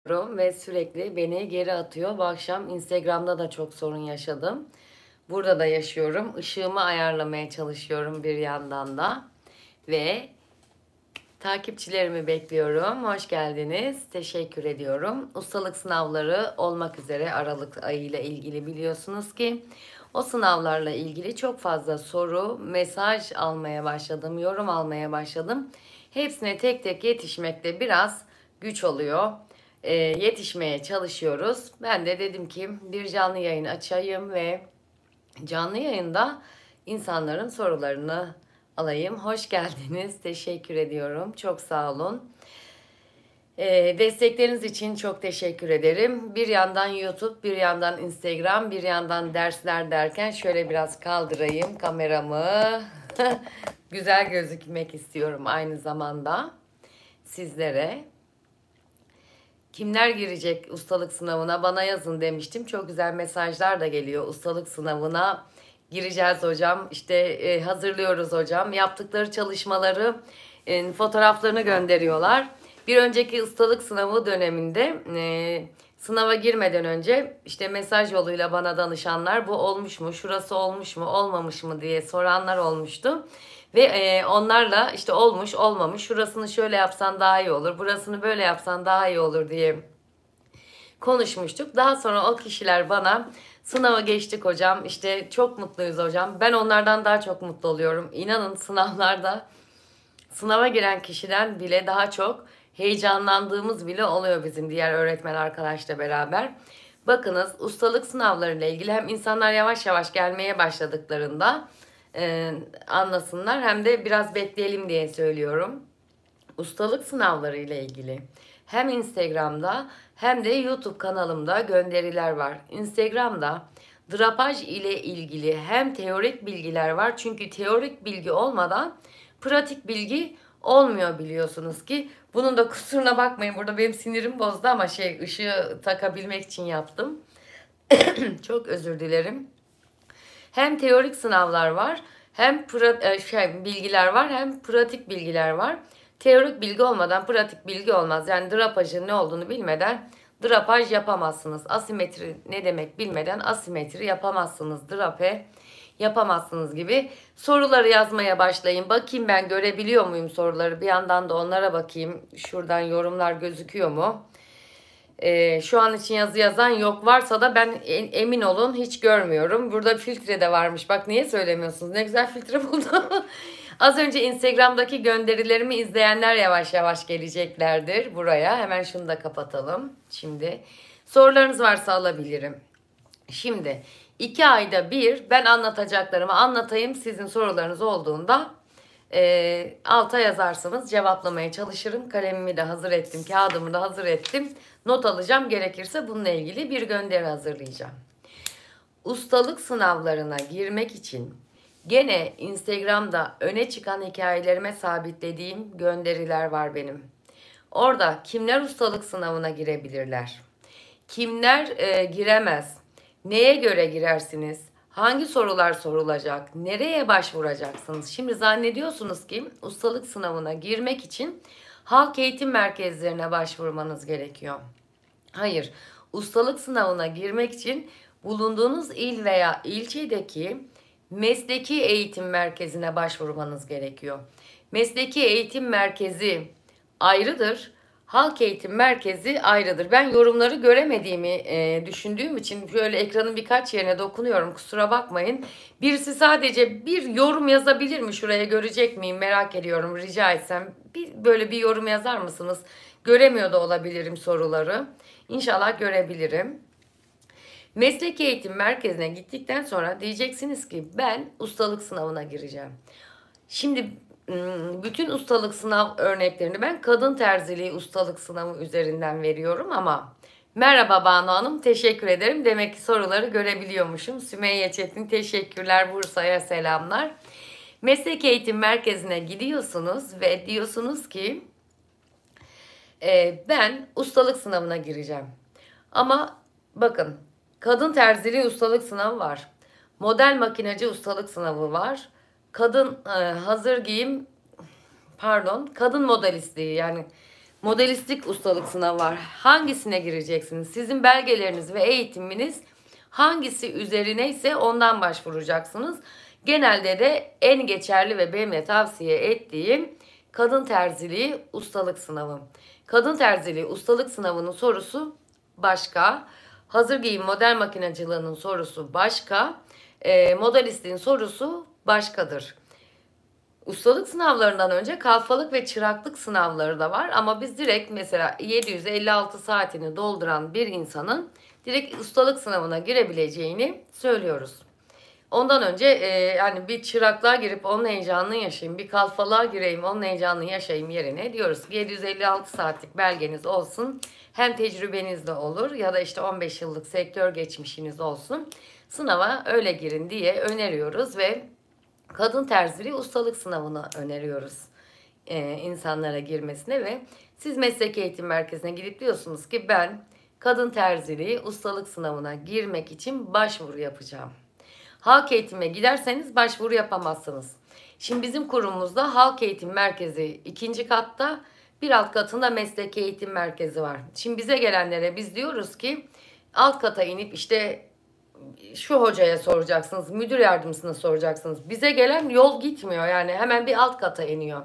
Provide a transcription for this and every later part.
ve sürekli beni geri atıyor. Bu akşam Instagram'da da çok sorun yaşadım. Burada da yaşıyorum. Işığımı ayarlamaya çalışıyorum bir yandan da. Ve takipçilerimi bekliyorum. Hoş geldiniz. Teşekkür ediyorum. Ustalık sınavları olmak üzere Aralık ayı ile ilgili biliyorsunuz ki o sınavlarla ilgili çok fazla soru, mesaj almaya başladım, yorum almaya başladım. Hepsine tek tek yetişmekte biraz güç oluyor. Yetişmeye çalışıyoruz. Ben de dedim ki bir canlı yayın açayım ve canlı yayında insanların sorularını alayım. Hoş geldiniz. Teşekkür ediyorum. Çok sağ olun. Destekleriniz için çok teşekkür ederim. Bir yandan YouTube, bir yandan Instagram, bir yandan dersler derken şöyle biraz kaldırayım kameramı. Güzel gözükmek istiyorum aynı zamanda sizlere. Kimler girecek ustalık sınavına bana yazın demiştim. Çok güzel mesajlar da geliyor. Ustalık sınavına gireceğiz hocam. İşte hazırlıyoruz hocam. Yaptıkları çalışmaları fotoğraflarını gönderiyorlar. Bir önceki ustalık sınavı döneminde sınava girmeden önce işte mesaj yoluyla bana danışanlar bu olmuş mu, şurası olmuş mu, olmamış mı diye soranlar olmuştu. Ve onlarla işte olmuş olmamış şurasını şöyle yapsan daha iyi olur, burasını böyle yapsan daha iyi olur diye konuşmuştuk. Daha sonra o kişiler bana sınava geçtik hocam, işte çok mutluyuz hocam. Ben onlardan daha çok mutlu oluyorum. İnanın sınavlarda sınava giren kişiden bile daha çok heyecanlandığımız bile oluyor bizim diğer öğretmen arkadaşla beraber. Bakınız ustalık sınavlarıyla ilgili hem insanlar yavaş yavaş gelmeye başladıklarında anlasınlar hem de biraz bekleyelim diye söylüyorum. Ustalık sınavları ile ilgili hem Instagram'da hem de YouTube kanalımda gönderiler var. Instagram'da drapaj ile ilgili hem teorik bilgiler var. Çünkü teorik bilgi olmadan pratik bilgi olmuyor biliyorsunuz ki. Bunun da kusuruna bakmayın. Burada benim sinirim bozdu ama ışığı takabilmek için yaptım. Çok özür dilerim. Hem teorik sınavlar var, hem bilgiler var, hem pratik bilgiler var. Teorik bilgi olmadan pratik bilgi olmaz. Yani drapajın ne olduğunu bilmeden drapaj yapamazsınız. Asimetri ne demek bilmeden asimetri yapamazsınız. Drape yapamazsınız gibi. Soruları yazmaya başlayın. Bakayım ben görebiliyor muyum soruları? Bir yandan da onlara bakayım. Şuradan yorumlar gözüküyor mu? Şu an için yazı yazan yok. Varsa da ben emin olun hiç görmüyorum. Burada filtre de varmış. Bak niye söylemiyorsunuz? Ne güzel filtre buldum. Az önce Instagram'daki gönderilerimi izleyenler yavaş yavaş geleceklerdir buraya. Hemen şunu da kapatalım. Şimdi sorularınız varsa alabilirim. Şimdi 2 ayda bir ben anlatacaklarımı anlatayım. Sizin sorularınız olduğunda alta yazarsınız. Cevaplamaya çalışırım. Kalemimi de hazır ettim. Kağıdımı da hazır ettim. Not alacağım. Gerekirse bununla ilgili bir gönderi hazırlayacağım. Ustalık sınavlarına girmek için gene Instagram'da öne çıkan hikayelerime sabitlediğim gönderiler var benim. Orada kimler ustalık sınavına girebilirler? Kimler giremez? Neye göre girersiniz? Hangi sorular sorulacak? Nereye başvuracaksınız? Şimdi zannediyorsunuz ki ustalık sınavına girmek için halk eğitim merkezlerine başvurmanız gerekiyor. Hayır, ustalık sınavına girmek için bulunduğunuz il veya ilçedeki mesleki eğitim merkezine başvurmanız gerekiyor. Mesleki eğitim merkezi ayrıdır. Halk eğitim merkezi ayrıdır. Ben yorumları göremediğimi düşündüğüm için böyle ekranın birkaç yerine dokunuyorum. Kusura bakmayın. Birisi sadece bir yorum yazabilir mi? Şuraya görecek miyim? Merak ediyorum. Rica etsem böyle bir yorum yazar mısınız? Göremiyor da olabilirim soruları. İnşallah görebilirim. Mesleki eğitim merkezine gittikten sonra diyeceksiniz ki ben ustalık sınavına gireceğim. Şimdi bütün ustalık sınav örneklerini ben kadın terziliği ustalık sınavı üzerinden veriyorum ama merhaba Banu Hanım, teşekkür ederim. Demek ki soruları görebiliyormuşum. Sümeyye Çetin teşekkürler, Bursa'ya selamlar. Meslek eğitim merkezine gidiyorsunuz ve diyorsunuz ki ben ustalık sınavına gireceğim. Ama bakın kadın terziliği ustalık sınavı var. Model makinacı ustalık sınavı var. Kadın hazır giyim kadın modelistliği yani Modelistlik ustalık sınavı var. Hangisine gireceksiniz? Sizin belgeleriniz ve eğitiminiz hangisi üzerine ise ondan başvuracaksınız. Genelde de en geçerli ve benim de tavsiye ettiğim kadın terziliği ustalık sınavı. Kadın terziliği ustalık sınavının sorusu başka. Hazır giyim model makinacılığının sorusu başka. Modelistliğin sorusu başkadır. Ustalık sınavlarından önce kalfalık ve çıraklık sınavları da var ama biz direkt mesela 756 saatini dolduran bir insanın direkt ustalık sınavına girebileceğini söylüyoruz. Ondan önce yani bir çıraklığa girip onun heyecanını yaşayayım, bir kalfalığa gireyim, onun heyecanını yaşayayım yerine diyoruz ki 756 saatlik belgeniz olsun. Hem tecrübeniz de olur ya da işte 15 yıllık sektör geçmişiniz olsun. Sınava öyle girin diye öneriyoruz ve kadın terziliği ustalık sınavını öneriyoruz insanlara girmesine ve siz meslek eğitim merkezine gidip diyorsunuz ki ben kadın terziliği ustalık sınavına girmek için başvuru yapacağım. Halk eğitime giderseniz başvuru yapamazsınız. Şimdi bizim kurumumuzda halk eğitim merkezi 2. katta, bir alt katında meslek eğitim merkezi var. Şimdi bize gelenlere biz diyoruz ki alt kata inip işte şu hocaya soracaksınız, müdür yardımcısına soracaksınız. Bize gelen yol gitmiyor yani hemen bir alt kata iniyor.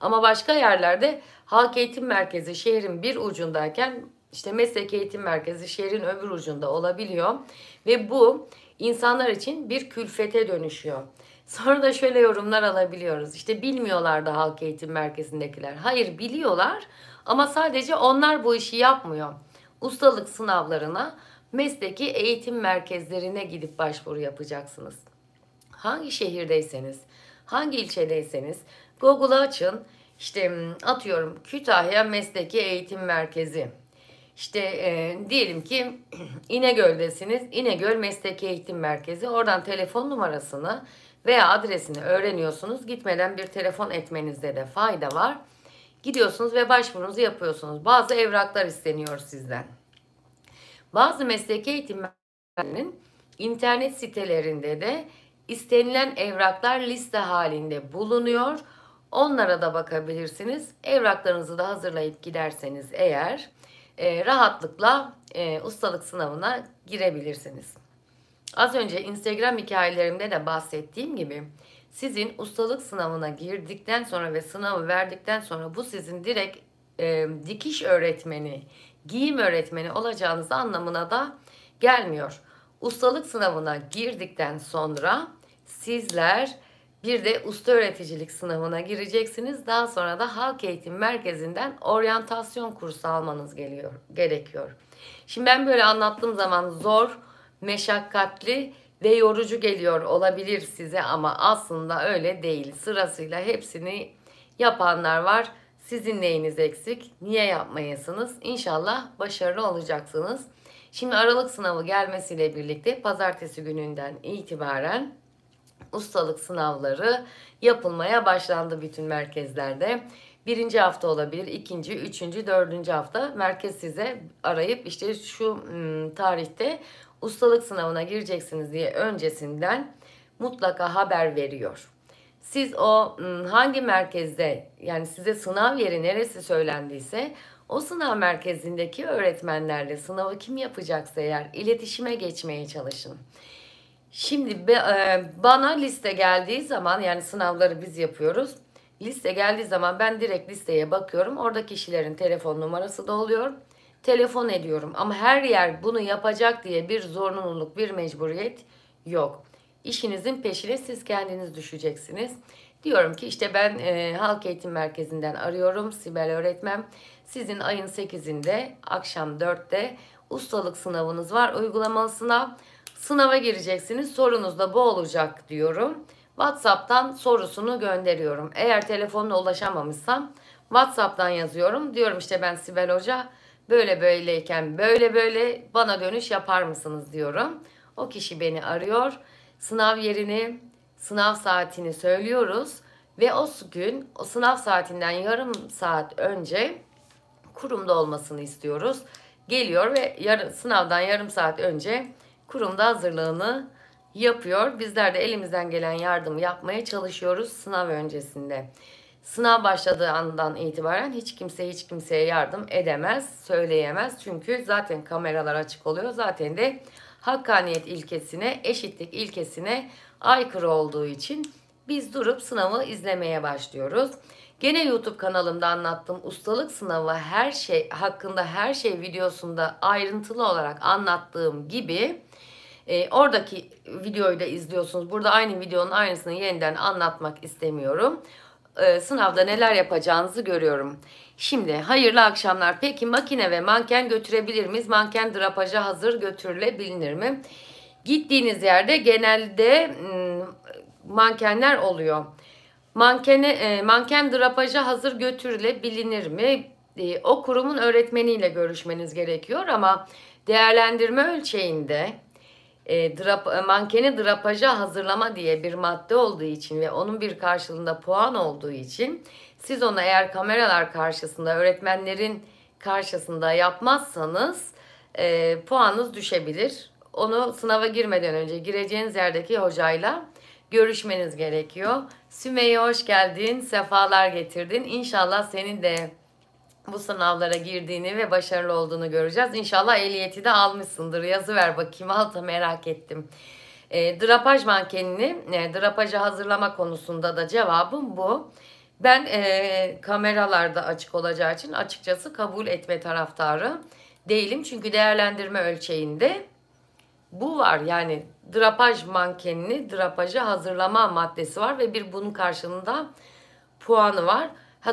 Ama başka yerlerde halk eğitim merkezi şehrin bir ucundayken işte meslek eğitim merkezi şehrin öbür ucunda olabiliyor. Ve bu insanlar için bir külfete dönüşüyor. Sonra da şöyle yorumlar alabiliyoruz. İşte bilmiyorlar da halk eğitim merkezindekiler. Hayır biliyorlar ama sadece onlar bu işi yapmıyor. Ustalık sınavlarına mesleki eğitim merkezlerine gidip başvuru yapacaksınız. Hangi şehirdeyseniz, hangi ilçedeyseniz Google'a açın. İşte atıyorum Kütahya Mesleki Eğitim Merkezi. İşte diyelim ki İnegöl'desiniz. İnegöl Mesleki Eğitim Merkezi. Oradan telefon numarasını veya adresini öğreniyorsunuz. Gitmeden bir telefon etmenizde de fayda var. Gidiyorsunuz ve başvurunuzu yapıyorsunuz. Bazı evraklar isteniyor sizden. Bazı mesleki eğitimlerinin internet sitelerinde de istenilen evraklar liste halinde bulunuyor. Onlara da bakabilirsiniz. Evraklarınızı da hazırlayıp giderseniz eğer rahatlıkla ustalık sınavına girebilirsiniz. Az önce Instagram hikayelerimde de bahsettiğim gibi sizin ustalık sınavına girdikten sonra ve sınavı verdikten sonra bu sizin direkt dikiş öğretmeni, giyim öğretmeni olacağınız anlamına da gelmiyor. Ustalık sınavına girdikten sonra sizler bir de usta öğreticilik sınavına gireceksiniz. Daha sonra da halk eğitim merkezinden oryantasyon kursu almanız gerekiyor. Şimdi ben böyle anlattığım zaman zor, meşakkatli ve yorucu geliyor olabilir size ama aslında öyle değil. Sırasıyla hepsini yapanlar var. Sizin neyiniz eksik? Niye yapmayasınız? İnşallah başarılı olacaksınız. Şimdi Aralık sınavı gelmesiyle birlikte pazartesi gününden itibaren ustalık sınavları yapılmaya başlandı bütün merkezlerde. Birinci hafta olabilir, ikinci, üçüncü, dördüncü hafta merkez size arayıp işte şu tarihte ustalık sınavına gireceksiniz diye öncesinden mutlaka haber veriyor. Siz o hangi merkezde yani size sınav yeri neresi söylendiyse o sınav merkezindeki öğretmenlerle sınavı kim yapacaksa eğer iletişime geçmeye çalışın. Şimdi bana liste geldiği zaman yani sınavları biz yapıyoruz. Liste geldiği zaman ben direkt listeye bakıyorum. Orada kişilerin telefon numarası da oluyor. Telefon ediyorum ama her yer bunu yapacak diye bir zorunluluk, bir mecburiyet yok. İşinizin peşine siz kendiniz düşeceksiniz. Diyorum ki işte ben Halk Eğitim Merkezi'nden arıyorum. Sibel öğretmen. Sizin ayın 8'inde akşam 4'te ustalık sınavınız var. Uygulamalı sınav. Sınava gireceksiniz. Sorunuz da bu olacak diyorum. WhatsApp'tan sorusunu gönderiyorum. Eğer telefonla ulaşamamışsam WhatsApp'tan yazıyorum. Diyorum işte ben Sibel Hoca böyle böyleyken böyle böyle bana dönüş yapar mısınız diyorum. O kişi beni arıyor. Sınav yerini, sınav saatini söylüyoruz. Ve o gün o sınav saatinden yarım saat önce kurumda olmasını istiyoruz. Geliyor ve sınavdan yarım saat önce kurumda hazırlığını yapıyor. Bizler de elimizden gelen yardımı yapmaya çalışıyoruz sınav öncesinde. Sınav başladığı andan itibaren hiç kimse hiç kimseye yardım edemez, söyleyemez. Çünkü zaten kameralar açık oluyor. Zaten de hakkaniyet ilkesine, eşitlik ilkesine aykırı olduğu için biz durup sınavı izlemeye başlıyoruz. Gene YouTube kanalımda anlattığım ustalık sınavı her şey hakkında her şey videosunda ayrıntılı olarak anlattığım gibi oradaki videoyu da izliyorsunuz. Burada aynı videonun aynısını yeniden anlatmak istemiyorum. Sınavda neler yapacağınızı görüyorum. Şimdi hayırlı akşamlar. Peki makine ve manken götürebilir miyiz? Manken drapaja hazır götürülebilir mi? Gittiğiniz yerde genelde mankenler oluyor. Manken drapaja hazır götürülebilir mi? O kurumun öğretmeniyle görüşmeniz gerekiyor ama değerlendirme ölçeğinde mankeni drapaja hazırlama diye bir madde olduğu için ve onun bir karşılığında puan olduğu için siz onu eğer kameralar karşısında, öğretmenlerin karşısında yapmazsanız puanınız düşebilir. Onu sınava girmeden önce gireceğiniz yerdeki hocayla görüşmeniz gerekiyor. Sümeyye hoş geldin, sefalar getirdin. İnşallah senin de bu sınavlara girdiğini ve başarılı olduğunu göreceğiz. İnşallah ehliyeti de almışsındır. Yazıver bakayım, alta merak ettim. Drapaj mankenini, drapaja hazırlama konusunda da cevabım bu. Ben kameralarda açık olacağı için açıkçası kabul etme taraftarı değilim. Çünkü değerlendirme ölçeğinde bu var. Yani drapaj mankenini drapaja hazırlama maddesi var ve bir bunun karşılığında puanı var.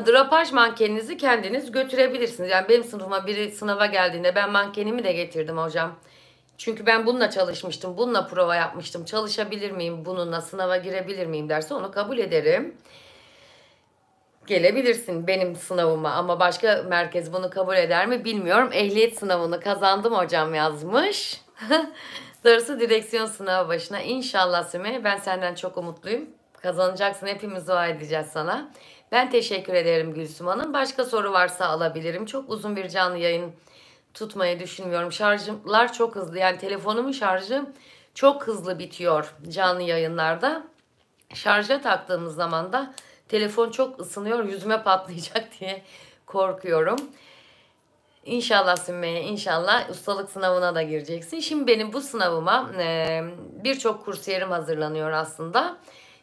Drapaj mankeninizi kendiniz götürebilirsiniz. Yani benim sınıfıma biri sınava geldiğinde ben mankenimi de getirdim hocam. Çünkü ben bununla çalışmıştım, bununla prova yapmıştım. Çalışabilir miyim bununla, sınava girebilir miyim derse onu kabul ederim. Gelebilirsin benim sınavıma ama başka merkez bunu kabul eder mi bilmiyorum. Ehliyet sınavını kazandım hocam yazmış. Darısı direksiyon sınavı başına. İnşallah Sümeyye, ben senden çok umutluyum. Kazanacaksın, hepimiz dua edeceğiz sana. Ben teşekkür ederim Gülsüm Hanım. Başka soru varsa alabilirim. Çok uzun bir canlı yayın tutmayı düşünmüyorum. Şarjlar çok hızlı. Yani telefonumun şarjı çok hızlı bitiyor canlı yayınlarda. Şarja taktığımız zaman da telefon çok ısınıyor. Yüzüme patlayacak diye korkuyorum. İnşallah Sümeyye, inşallah ustalık sınavına da gireceksin. Şimdi benim bu sınavıma birçok kursiyerim hazırlanıyor aslında.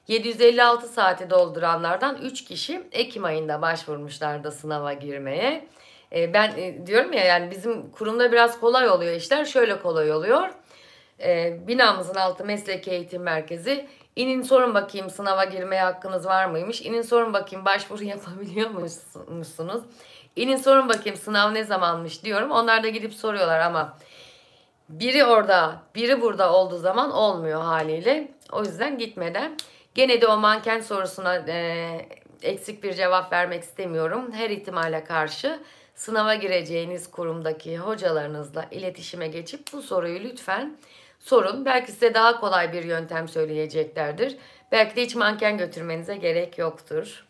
756 saati dolduranlardan 3 kişi Ekim ayında başvurmuşlardı sınava girmeye. Ben diyorum ya, yani bizim kurumda biraz kolay oluyor işler. Şöyle kolay oluyor. Binamızın altı mesleki eğitim merkezi. İnin sorun bakayım, sınava girmeye hakkınız var mıymış? İnin sorun bakayım, başvuru yapabiliyor musunuz? İnin sorun bakayım, sınav ne zamanmış diyorum. Onlar da gidip soruyorlar ama biri orada, biri burada olduğu zaman olmuyor haliyle. O yüzden gitmeden gene de o manken sorusuna eksik bir cevap vermek istemiyorum. Her ihtimale karşı sınava gireceğiniz kurumdaki hocalarınızla iletişime geçip bu soruyu lütfen sorun. Belki size daha kolay bir yöntem söyleyeceklerdir. Belki de hiç manken götürmenize gerek yoktur.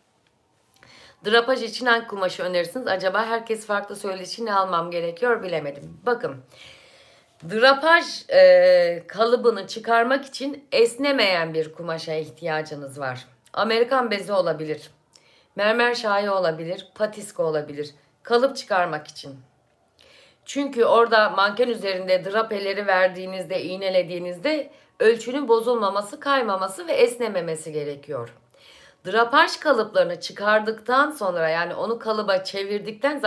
Drapaj için hangi kumaşı önerirsiniz? Acaba herkes farklı söylediği için ne almam gerekiyor bilemedim. Bakın, drapaj kalıbını çıkarmak için esnemeyen bir kumaşa ihtiyacınız var. Amerikan bezi olabilir, mermer şahi olabilir, patisko olabilir. Kalıp çıkarmak için. Çünkü orada manken üzerinde drapeleri verdiğinizde, iğnelediğinizde ölçünün bozulmaması, kaymaması ve esnememesi gerekiyor. Drapaj kalıplarını çıkardıktan sonra, yani onu kalıba çevirdikten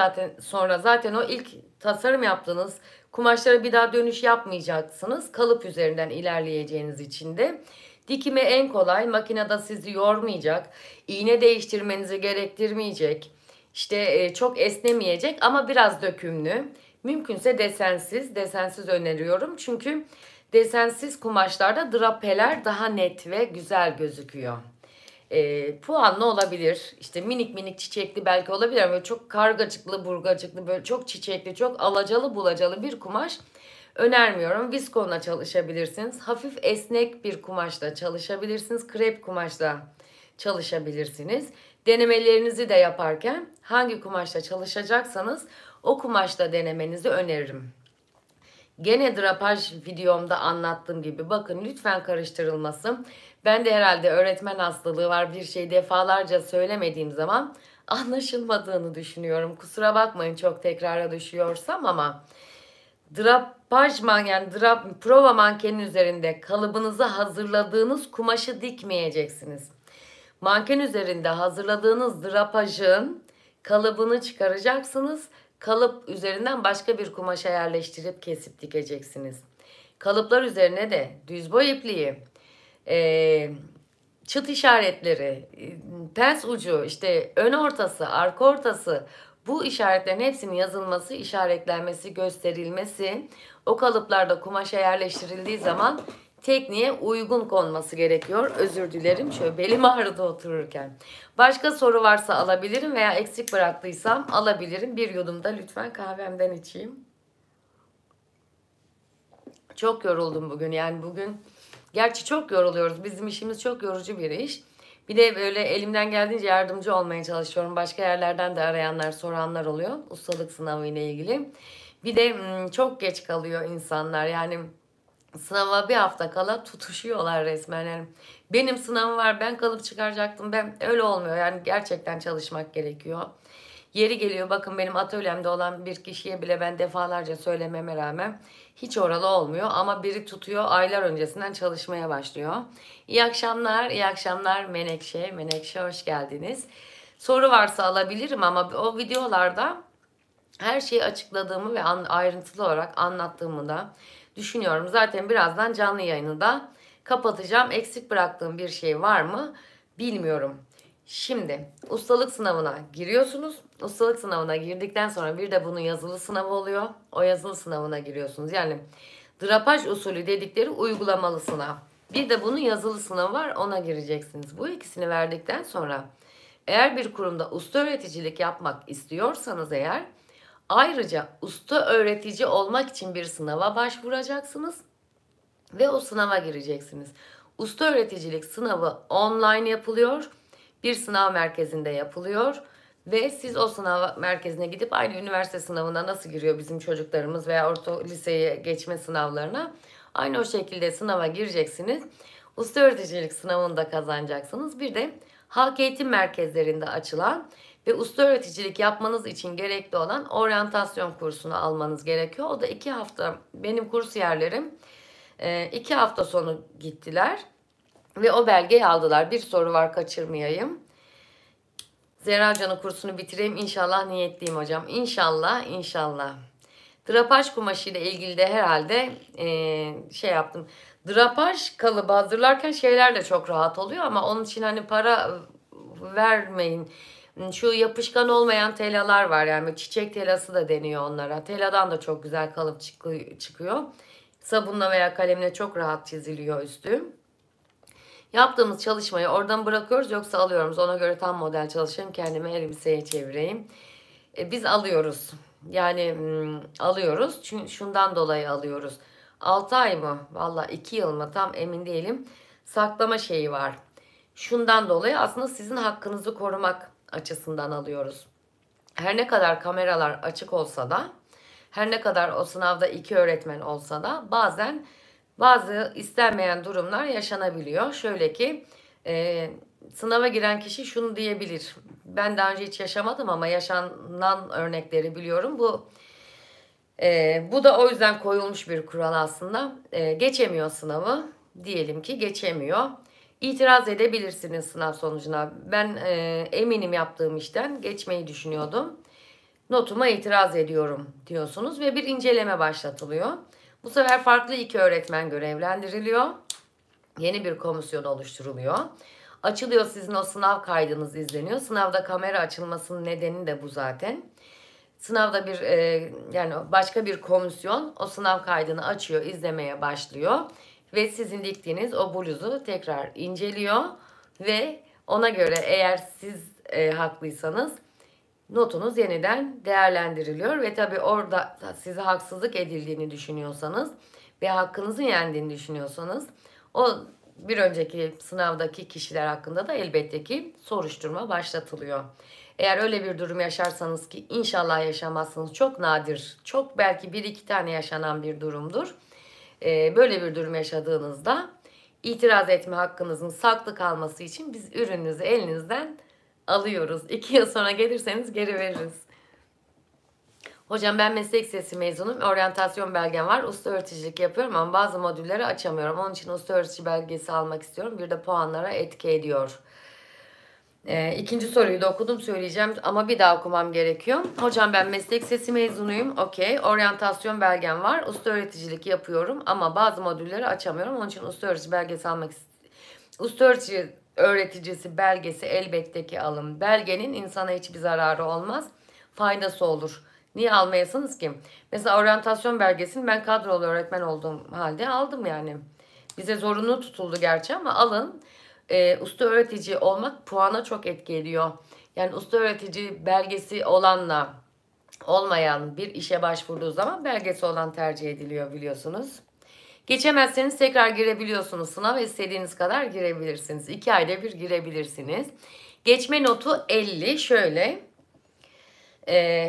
zaten o ilk tasarım yaptığınız kumaşlara bir daha dönüş yapmayacaksınız. Kalıp üzerinden ilerleyeceğiniz için de dikimi en kolay, makinede sizi yormayacak, iğne değiştirmenizi gerektirmeyecek, işte çok esnemeyecek ama biraz dökümlü. Mümkünse desensiz öneriyorum. Çünkü desensiz kumaşlarda drapeler daha net ve güzel gözüküyor. Puanlı olabilir. İşte minik minik çiçekli belki olabilir ama böyle çok kargacıklı, burgacıklı, böyle çok çiçekli, çok alacalı bulacalı bir kumaş önermiyorum. Viskonla çalışabilirsiniz. Hafif esnek bir kumaşla çalışabilirsiniz. Krep kumaşla çalışabilirsiniz. Denemelerinizi de yaparken hangi kumaşla çalışacaksanız o kumaşla denemenizi öneririm. Gene drapaj videomda anlattığım gibi bakın, lütfen karıştırılmasın. Ben de herhalde öğretmen hastalığı var. Bir şey defalarca söylemediğim zaman anlaşılmadığını düşünüyorum. Kusura bakmayın çok tekrara düşüyorsam ama prova mankenin üzerinde kalıbınızı hazırladığınız kumaşı dikmeyeceksiniz. Manken üzerinde hazırladığınız drapajın kalıbını çıkaracaksınız. Kalıp üzerinden başka bir kumaşa yerleştirip kesip dikeceksiniz. Kalıplar üzerine de düz boy ipliği, çıt işaretleri, pens ucu, işte ön ortası, arka ortası, bu işaretlerin hepsinin yazılması, işaretlenmesi, gösterilmesi, o kalıplarda kumaşa yerleştirildiği zaman tekniğe uygun konması gerekiyor. Özür dilerim, şöyle belim ağrıdı otururken. Başka soru varsa alabilirim veya eksik bıraktıysam alabilirim. Bir yudum da lütfen kahvemden içeyim. Çok yoruldum bugün, yani bugün gerçi çok yoruluyoruz. Bizim işimiz çok yorucu bir iş. Bir de böyle elimden geldiğince yardımcı olmaya çalışıyorum. Başka yerlerden de arayanlar, soranlar oluyor ustalık sınavı ile ilgili. Bir de çok geç kalıyor insanlar. Yani sınava bir hafta kala tutuşuyorlar resmen. Yani benim sınavım var, ben kalıp çıkaracaktım. Ben öyle olmuyor. Yani gerçekten çalışmak gerekiyor. Yeri geliyor, bakın benim atölyemde olan bir kişiye bile ben defalarca söylememe rağmen hiç oralı olmuyor. Ama biri tutuyor, aylar öncesinden çalışmaya başlıyor. İyi akşamlar, iyi akşamlar Menekşe. Menekşe hoş geldiniz. Soru varsa alabilirim ama o videolarda her şeyi açıkladığımı ve ayrıntılı olarak anlattığımı da düşünüyorum. Zaten birazdan canlı yayını da kapatacağım. Eksik bıraktığım bir şey var mı bilmiyorum. Şimdi ustalık sınavına giriyorsunuz. Ustalık sınavına girdikten sonra bir de bunun yazılı sınavı oluyor. O yazılı sınavına giriyorsunuz. Yani drapaj usulü dedikleri uygulamalı sınav. Bir de bunun yazılı sınavı var, ona gireceksiniz. Bu ikisini verdikten sonra eğer bir kurumda usta öğreticilik yapmak istiyorsanız eğer, ayrıca usta öğretici olmak için bir sınava başvuracaksınız ve o sınava gireceksiniz. Usta öğreticilik sınavı online yapılıyor. Bir sınav merkezinde yapılıyor ve siz o sınav merkezine gidip aynı üniversite sınavına nasıl giriyor bizim çocuklarımız veya orta liseye geçme sınavlarına, aynı o şekilde sınava gireceksiniz. Usta öğreticilik sınavını da kazanacaksınız. Bir de halk eğitim merkezlerinde açılan ve usta öğreticilik yapmanız için gerekli olan oryantasyon kursunu almanız gerekiyor. O da 2 hafta, benim kursiyerlerim 2 hafta sonu gittiler ve o belgeyi aldılar. Bir soru var, kaçırmayayım. Zehra Can'ın kursunu bitireyim. İnşallah niyetliyim hocam. İnşallah, inşallah. Drapaj kumaşı ile ilgili de herhalde şey yaptım. Drapaj kalıbı hazırlarken şeyler de çok rahat oluyor ama onun için hani para vermeyin. Şu yapışkan olmayan telalar var, yani çiçek telası da deniyor onlara. Teladan da çok güzel kalıp çıkıyor. Sabunla veya kalemle çok rahat çiziliyor üstü. Yaptığımız çalışmayı oradan bırakıyoruz, yoksa alıyoruz. Ona göre tam model çalışayım, kendime elbiseye çevireyim. Biz alıyoruz. Yani alıyoruz. Çünkü şundan dolayı alıyoruz. 6 ay mı? Valla 2 yıl mı? Tam emin değilim. Saklama şeyi var. Şundan dolayı aslında sizin hakkınızı korumak açısından alıyoruz. Her ne kadar kameralar açık olsa da, her ne kadar o sınavda 2 öğretmen olsa da bazen bazı istenmeyen durumlar yaşanabiliyor. Şöyle ki sınava giren kişi şunu diyebilir. Ben daha önce hiç yaşamadım ama yaşanan örnekleri biliyorum. Bu da o yüzden koyulmuş bir kural aslında. Geçemiyor sınavı. Diyelim ki geçemiyor. İtiraz edebilirsiniz sınav sonucuna. Ben eminim yaptığım işten geçmeyi düşünüyordum. Notuma itiraz ediyorum diyorsunuz ve bir inceleme başlatılıyor. Bu sefer farklı 2 öğretmen görevlendiriliyor. Yeni bir komisyon oluşturuluyor. Açılıyor, sizin o sınav kaydınız izleniyor. Sınavda kamera açılmasının nedeni de bu zaten. Sınavda yani başka bir komisyon o sınav kaydını açıyor, izlemeye başlıyor. Ve sizin diktiğiniz o bluzu tekrar inceliyor. Ve ona göre eğer siz haklıysanız notunuz yeniden değerlendiriliyor. Ve tabii orada size haksızlık edildiğini düşünüyorsanız ve hakkınızın yendiğini düşünüyorsanız, o bir önceki sınavdaki kişiler hakkında da elbette ki soruşturma başlatılıyor. Eğer öyle bir durum yaşarsanız, ki inşallah yaşamazsınız, çok nadir, çok belki 1-2 tane yaşanan bir durumdur. Böyle bir durum yaşadığınızda itiraz etme hakkınızın saklı kalması için biz ürününüzü elinizden alıyoruz. 2 yıl sonra gelirseniz geri veririz. Hocam ben meslek lisesi mezunum. Oryantasyon belgem var. Usta öğreticilik yapıyorum ama bazı modülleri açamıyorum. Onun için usta öğretici belgesi almak istiyorum. Bir de puanlara etki ediyor. İkinci soruyu da okudum, söyleyeceğim ama bir daha okumam gerekiyor. Hocam ben meslek lisesi mezunuyum. Okey. Oryantasyon belgem var. Usta öğreticilik yapıyorum ama bazı modülleri açamıyorum. Onun için usta öğretici belgesi almak istiyorum. Usta öğreticisi belgesi elbette ki alın. Belgenin insana hiçbir zararı olmaz. Faydası olur. Niye almayasınız ki? Mesela oryantasyon belgesini ben kadrolu öğretmen olduğum halde aldım yani. Bize zorunlu tutuldu gerçi ama alın. Usta öğretici olmak puana çok etki ediyor. Yani usta öğretici belgesi olanla olmayan bir işe başvurduğu zaman belgesi olan tercih ediliyor biliyorsunuz. Geçemezseniz tekrar girebiliyorsunuz sınava, istediğiniz kadar girebilirsiniz. 2 ayda bir girebilirsiniz. Geçme notu 50 şöyle.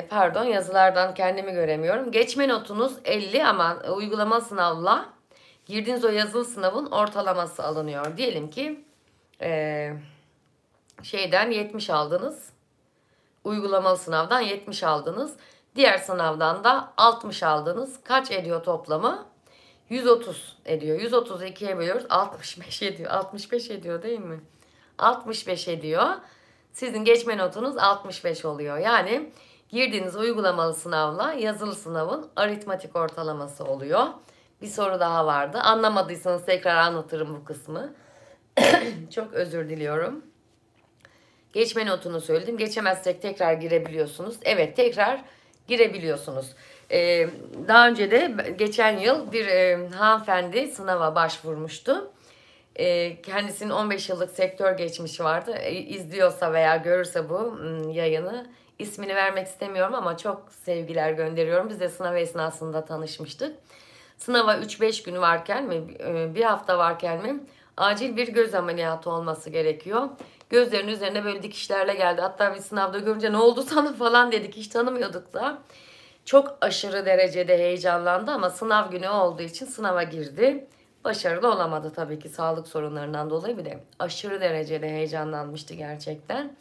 Pardon, yazılardan kendimi göremiyorum. Geçme notunuz 50 ama uygulama sınavla girdiğiniz o yazılı sınavın ortalaması alınıyor. Diyelim ki şeyden 70 aldınız. Uygulamalı sınavdan 70 aldınız. Diğer sınavdan da 60 aldınız. Kaç ediyor toplamı? 130 ediyor. 130'u 2'ye bölüyoruz. 65 ediyor. 65 ediyor değil mi? 65 ediyor. Sizin geçme notunuz 65 oluyor. Yani girdiğiniz uygulamalı sınavla yazılı sınavın aritmatik ortalaması oluyor. Bir soru daha vardı. Anlamadıysanız tekrar anlatırım bu kısmı. Çok özür diliyorum. Geçme notunu söyledim. Geçemezsek tekrar girebiliyorsunuz. Evet, tekrar girebiliyorsunuz. Daha önce de geçen yıl bir hanımefendi sınava başvurmuştu. Kendisinin 15 yıllık sektör geçmişi vardı. İzliyorsa veya görürse bu yayını, ismini vermek istemiyorum ama çok sevgiler gönderiyorum. Biz de sınav esnasında tanışmıştık. Sınava 3-5 gün varken mi, bir hafta varken mi acil bir göz ameliyatı olması gerekiyor. Gözlerinin üzerine böyle dikişlerle geldi. Hatta bir sınavda görünce ne oldu sana falan dedik. Hiç tanımıyorduk da. Çok aşırı derecede heyecanlandı ama sınav günü olduğu için sınava girdi. Başarılı olamadı tabii ki, sağlık sorunlarından dolayı, bir de aşırı derecede heyecanlanmıştı gerçekten.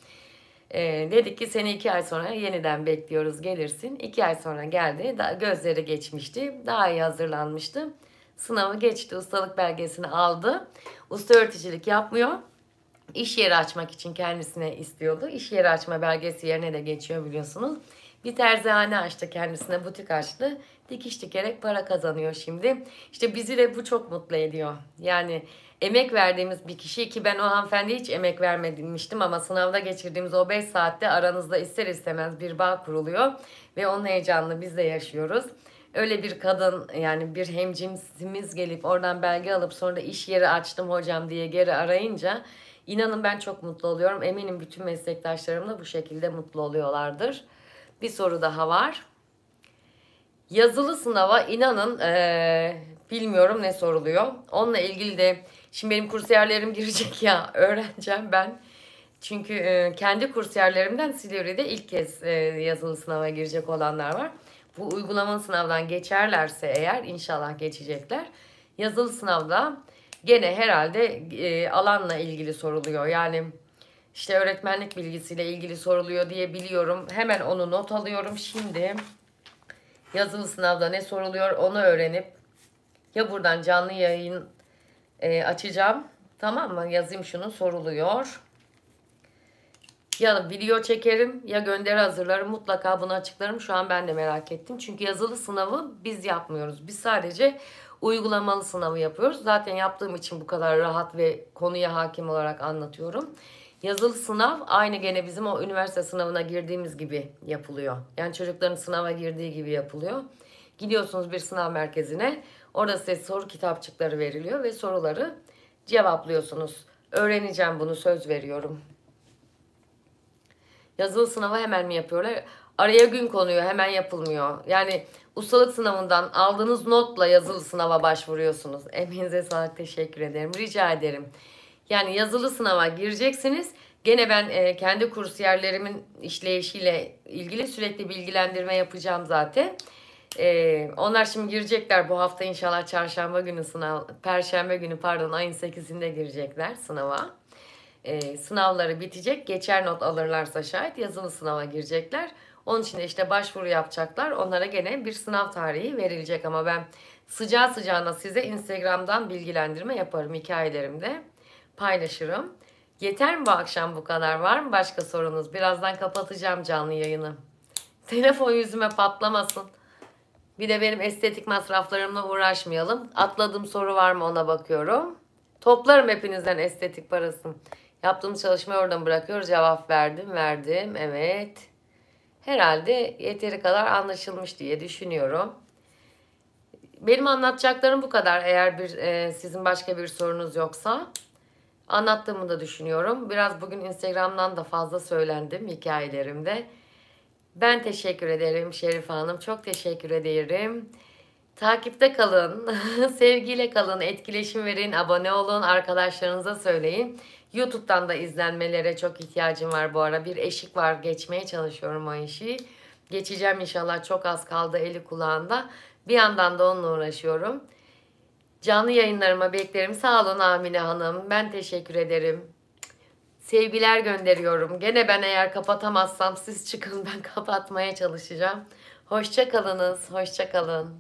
Dedik ki seni 2 ay sonra yeniden bekliyoruz, gelirsin. 2 ay sonra geldi. Gözleri geçmişti. Daha iyi hazırlanmıştı. Sınavı geçti. Ustalık belgesini aldı. Usta öğreticilik yapmıyor. İş yeri açmak için kendisine istiyordu. İş yeri açma belgesi yerine de geçiyor biliyorsunuz. Bir terzihane açtı kendisine, butik açtı. Dikiş dikerek para kazanıyor şimdi. İşte bizi de bu çok mutlu ediyor. Yani emek verdiğimiz bir kişi, ki ben o hanımefendiye hiç emek vermemiştim ama sınavda geçirdiğimiz o 5 saatte aranızda ister istemez bir bağ kuruluyor. Ve onun heyecanını biz de yaşıyoruz. Öyle bir kadın, yani bir hemcinsimiz gelip oradan belge alıp sonra da iş yeri açtım hocam diye geri arayınca inanın ben çok mutlu oluyorum. Eminim bütün meslektaşlarım da bu şekilde mutlu oluyorlardır. Bir soru daha var. Yazılı sınava inanın bilmiyorum ne soruluyor. Onunla ilgili de şimdi benim kursiyerlerim girecek ya, öğreneceğim ben. Çünkü kendi kursiyerlerimden Silivri'de ilk kez yazılı sınava girecek olanlar var. Bu uygulamalı sınavdan geçerlerse eğer, inşallah geçecekler. Yazılı sınavda gene herhalde alanla ilgili soruluyor. Yani işte öğretmenlik bilgisiyle ilgili soruluyor diye biliyorum. Hemen onu not alıyorum. Şimdi yazılı sınavda ne soruluyor onu öğrenip ya buradan canlı yayın açacağım. Tamam mı? Yazayım şunu, soruluyor. Ya video çekerim ya gönderi hazırlarım. Mutlaka bunu açıklarım. Şu an ben de merak ettim. Çünkü yazılı sınavı biz yapmıyoruz. Biz sadece uygulamalı sınavı yapıyoruz. Zaten yaptığım için bu kadar rahat ve konuya hakim olarak anlatıyorum. Yazılı sınav aynı gene bizim o üniversite sınavına girdiğimiz gibi yapılıyor. Yani çocukların sınava girdiği gibi yapılıyor. Gidiyorsunuz bir sınav merkezine. Orada size soru kitapçıkları veriliyor ve soruları cevaplıyorsunuz. Öğreneceğim bunu, söz veriyorum. Yazılı sınavı hemen mi yapıyorlar? Araya gün konuyor, hemen yapılmıyor. Yani ustalık sınavından aldığınız notla yazılı sınava başvuruyorsunuz. Emeğinize sağlık, teşekkür ederim. Rica ederim. Yani yazılı sınava gireceksiniz. Gene ben kendi kursiyerlerimin işleyişiyle ilgili sürekli bilgilendirme yapacağım zaten. Onlar şimdi girecekler bu hafta inşallah çarşamba günü perşembe günü pardon ayın 8'inde girecekler sınava. Sınavları bitecek. Geçer not alırlarsa şayet yazılı sınava girecekler. Onun için de işte başvuru yapacaklar. Onlara gene bir sınav tarihi verilecek ama ben sıcağı sıcağına size Instagram'dan bilgilendirme yaparım. Hikayelerimde paylaşırım. Yeter mi bu akşam bu kadar? Var mı başka sorunuz? Birazdan kapatacağım canlı yayını. Telefon yüzüme patlamasın. Bir de benim estetik masraflarımla uğraşmayalım. Atladığım soru var mı ona bakıyorum. Toplarım hepinizden estetik parasını. Yaptığım çalışmayı oradan bırakıyoruz. Cevap verdim. Evet. Herhalde yeteri kadar anlaşılmış diye düşünüyorum. Benim anlatacaklarım bu kadar. Eğer sizin başka bir sorunuz yoksa anlattığımı da düşünüyorum. Biraz bugün Instagram'dan da fazla söylendim hikayelerimde. Ben teşekkür ederim Şerife Hanım. Çok teşekkür ederim. Takipte kalın. Sevgiyle kalın. Etkileşim verin. Abone olun. Arkadaşlarınıza söyleyin. YouTube'dan da izlenmelere çok ihtiyacım var bu ara. Bir eşik var. Geçmeye çalışıyorum o eşiği. Geçeceğim inşallah. Çok az kaldı eli kulağında. Bir yandan da onunla uğraşıyorum. Canlı yayınlarıma beklerim. Sağ olun Amine Hanım. Ben teşekkür ederim. Sevgiler gönderiyorum. Gene ben eğer kapatamazsam siz çıkın, ben kapatmaya çalışacağım. Hoşça kalınız. Hoşça kalın.